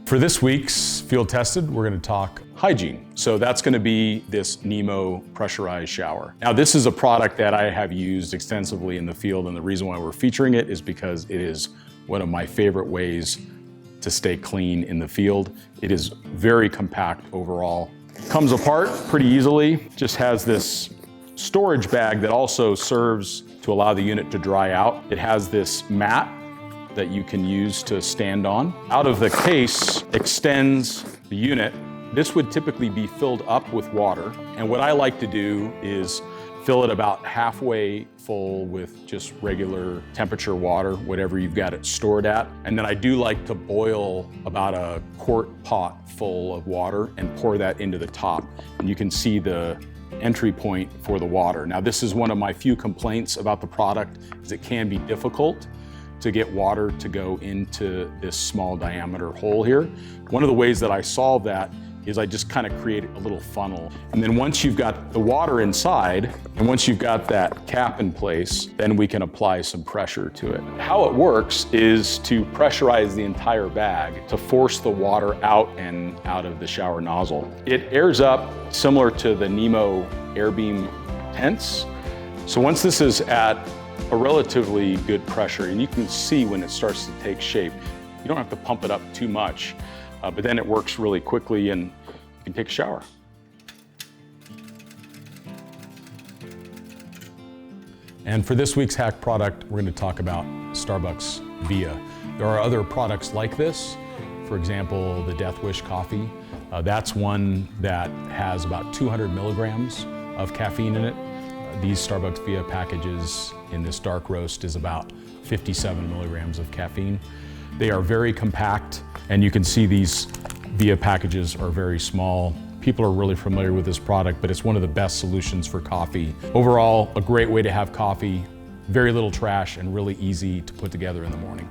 For this week's Field Tested, we're going to talk hygiene. So that's going to be this Nemo pressurized shower. Now this is a product that I have used extensively in the field, and the reason why we're featuring it is because it is one of my favorite ways to stay clean in the field. It is very compact overall. Comes apart pretty easily, just has this storage bag that also serves to allow the unit to dry out. It has this mat that you can use to stand on. Out of the case extends the unit. This would typically be filled up with water. And what I like to do is fill it about halfway full with just regular temperature water, whatever you've got it stored at. And then I do like to boil about a quart pot full of water and pour that into the top. And you can see the entry point for the water. Now this is one of my few complaints about the product, is it can be difficult to get water to go into this small diameter hole here. One of the ways that I solve that is I just kind of create a little funnel. And then once you've got the water inside, and once you've got that cap in place, then we can apply some pressure to it. How it works is to pressurize the entire bag to force the water out and out of the shower nozzle. It airs up similar to the Nemo Airbeam tents. So once this is at a relatively good pressure, and you can see when it starts to take shape, you don't have to pump it up too much, but then it works really quickly and you can take a shower. And for this week's hack product, we're going to talk about Starbucks Via. There are other products like this. For example, the Death Wish coffee. That's one that has about 200 milligrams of caffeine in it. These Starbucks Via packages in this dark roast is about 57 milligrams of caffeine. They are very compact, and you can see these Via packages are very small. People are really familiar with this product, but it's one of the best solutions for coffee. Overall, a great way to have coffee, very little trash, and really easy to put together in the morning.